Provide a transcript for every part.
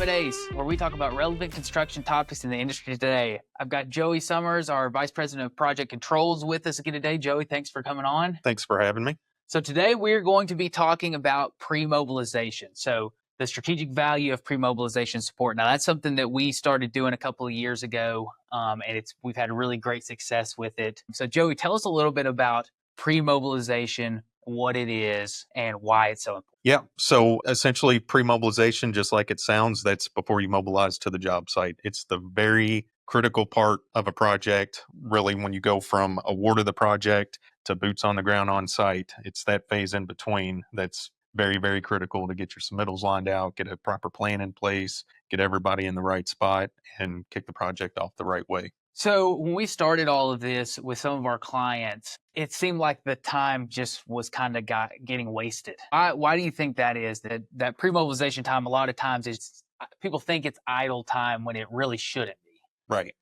of Days, where we talk about relevant construction topics in the industry today. I've got Joey Summers, our Vice President of Project Controls, with us again today. Joey, thanks for coming on. Thanks for having me. So today we're going to be talking about pre-mobilization. So the strategic value of pre-mobilization support. Now that's something that we started doing a couple of years ago, and we've had really great success with it. So Joey, tell us a little bit about pre-mobilization, what it is, and why it's so important. Yeah. So essentially, pre-mobilization, just like it sounds, that's before you mobilize to the job site. It's the very critical part of a project, really, when you go from award of the project to boots on the ground on site. It's that phase in between that's very, very critical to get your submittals lined out, get a proper plan in place, get everybody in the right spot, and kick the project off the right way. So when we started all of this with some of our clients, it seemed like the time just was kind of getting wasted. Why do you think that is? That pre-mobilization time, a lot of times, people think it's idle time when it really shouldn't be. Right.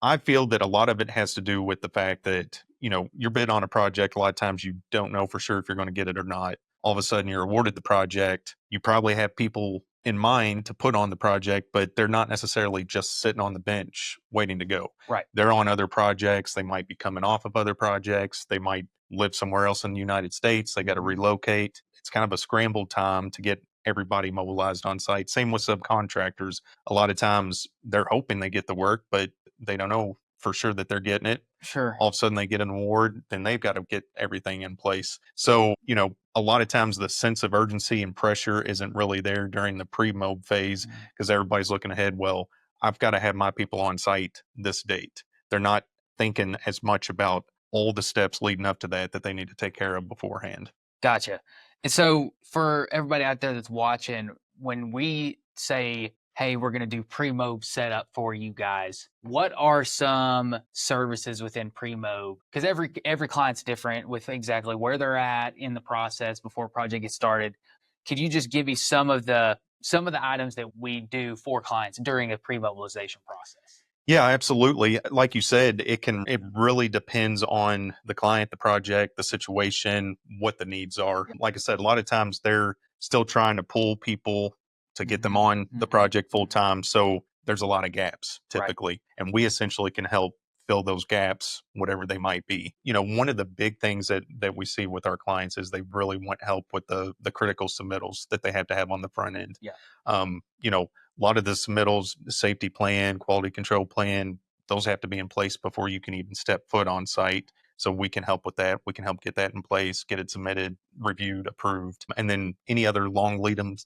I feel that a lot of it has to do with the fact that, you're bid on a project. A lot of times you don't know for sure if you're going to get it or not. All of a sudden you're awarded the project. You probably have people in mind to put on the project, but they're not necessarily just sitting on the bench waiting to go. Right. They're on other projects. They might be coming off of other projects. They might live somewhere else in the United States. They got to relocate. It's kind of a scrambled time to get everybody mobilized on site. Same with subcontractors. A lot of times they're hoping they get the work, but they don't know for sure that they're getting it. Sure. All of a sudden they get an award, then they've got to get everything in place. So, a lot of times the sense of urgency and pressure isn't really there during the pre-mob phase because everybody's looking ahead. Well, I've got to have my people on site this date. They're not thinking as much about all the steps leading up to that they need to take care of beforehand. Gotcha. And so for everybody out there that's watching, when we say, hey, we're going to do pre-mob setup for you guys, what are some services within pre-mob? Because every client's different with exactly where they're at in the process before a project gets started. Could you just give me some of the items that we do for clients during a pre-mobilization process? Yeah, absolutely. Like you said, it really depends on the client, the project, the situation, what the needs are. Like I said, a lot of times they're still trying to pull people to get them on the project full time. So there's a lot of gaps typically. Right. And we essentially can help fill those gaps, whatever they might be. One of the big things that we see with our clients is they really want help with the critical submittals that they have to have on the front end. Yeah. A lot of the submittals, the safety plan, quality control plan, those have to be in place before you can even step foot on site. So we can help with that. We can help get that in place, get it submitted, reviewed, approved. And then any other long lead items,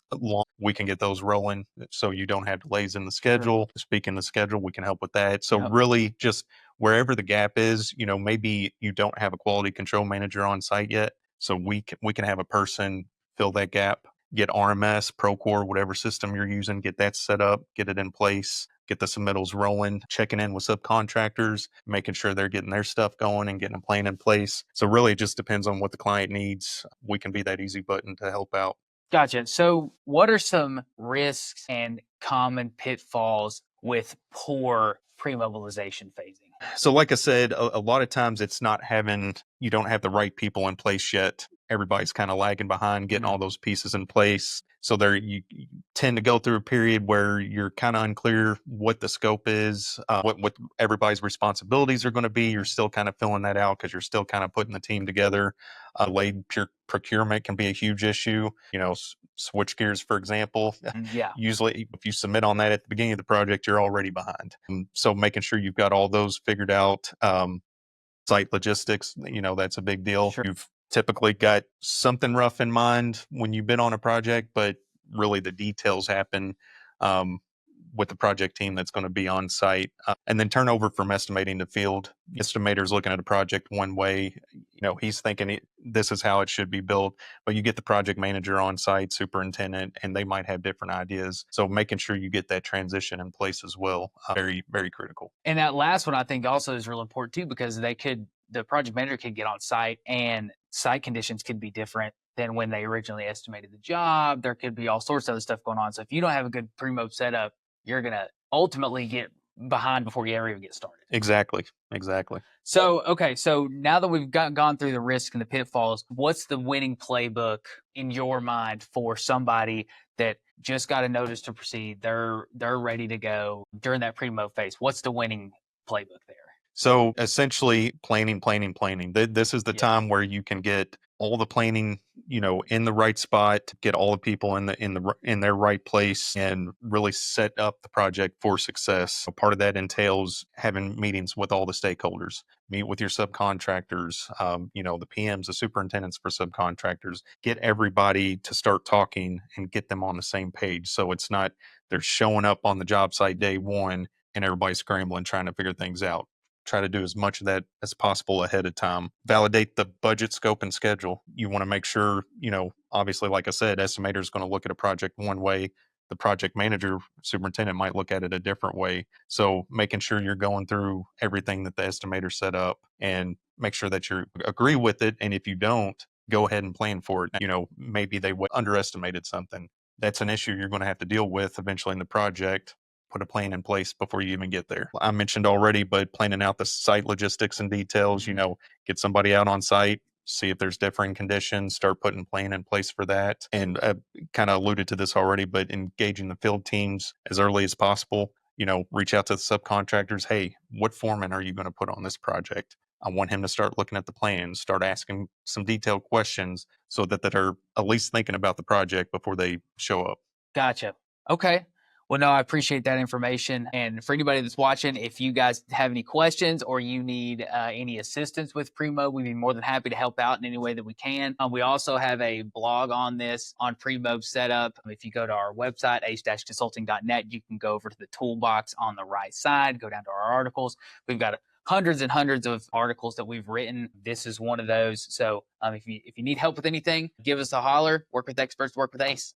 we can get those rolling so you don't have delays in the schedule. Sure. Speaking of the schedule, we can help with that. So really just wherever the gap is, maybe you don't have a quality control manager on site yet. So we can have a person fill that gap. Get RMS, Procore, whatever system you're using, get that set up, get it in place, get the submittals rolling, checking in with subcontractors, making sure they're getting their stuff going and getting a plan in place. So really it just depends on what the client needs. We can be that easy button to help out. Gotcha. So what are some risks and common pitfalls with poor pre-mobilization phasing? So like I said, a lot of times it's not you don't have the right people in place yet. Everybody's kind of lagging behind getting all those pieces in place. So you tend to go through a period where you're kind of unclear what the scope is, what everybody's responsibilities are going to be. You're still kind of filling that out because you're still kind of putting the team together. Delayed procurement can be a huge issue. Switch gears, for example. Yeah. Usually if you submit on that at the beginning of the project, you're already behind. So making sure you've got all those figured out. Site logistics, that's a big deal. Sure. You've typically got something rough in mind when you've been on a project, but really the details happen with the project team that's going to be on site. And then turnover from estimating to field. The estimator's looking at a project one way, he's thinking this is how it should be built, but you get the project manager on site, superintendent, and they might have different ideas. So making sure you get that transition in place as well, very, very critical. And that last one I think also is real important too, because the project manager could get on site and site conditions could be different than when they originally estimated the job. There could be all sorts of other stuff going on. So if you don't have a good pre-mob setup, you're going to ultimately get behind before you ever even get started. Exactly. So, okay. So now that we've gone through the risks and the pitfalls, what's the winning playbook in your mind for somebody that just got a notice to proceed. They're ready to go during that pre-mob phase. What's the winning playbook there? So essentially, planning, planning, planning. This is the Yeah. time where you can get all the planning, in the right spot, get all the people in their right place, and really set up the project for success. So part of that entails having meetings with all the stakeholders. Meet with your subcontractors, the PMs, the superintendents for subcontractors. Get everybody to start talking and get them on the same page. So it's not they're showing up on the job site day one and everybody's scrambling trying to figure things out. Try to do as much of that as possible ahead of time. Validate the budget, scope, and schedule. You want to make sure, obviously, like I said, estimator is going to look at a project one way. The project manager, superintendent might look at it a different way. So making sure you're going through everything that the estimator set up and make sure that you agree with it. And if you don't, go ahead and plan for it. Maybe they underestimated something. That's an issue you're going to have to deal with eventually in the project. Put a plan in place before you even get there. I mentioned already, but planning out the site logistics and details, get somebody out on site, see if there's differing conditions, start putting plan in place for that. And kind of alluded to this already, but engaging the field teams as early as possible, reach out to the subcontractors. Hey, what foreman are you going to put on this project? I want him to start looking at the plans, start asking some detailed questions so that they're at least thinking about the project before they show up. Gotcha. Okay. Well, no, I appreciate that information. And for anybody that's watching, if you guys have any questions or you need any assistance with Premo, we'd be more than happy to help out in any way that we can. We also have a blog on this on Premo setup. If you go to our website, ace-consulting.net, you can go over to the toolbox on the right side, go down to our articles. We've got hundreds and hundreds of articles that we've written. This is one of those. So if you need help with anything, give us a holler. Work with experts, work with ACE.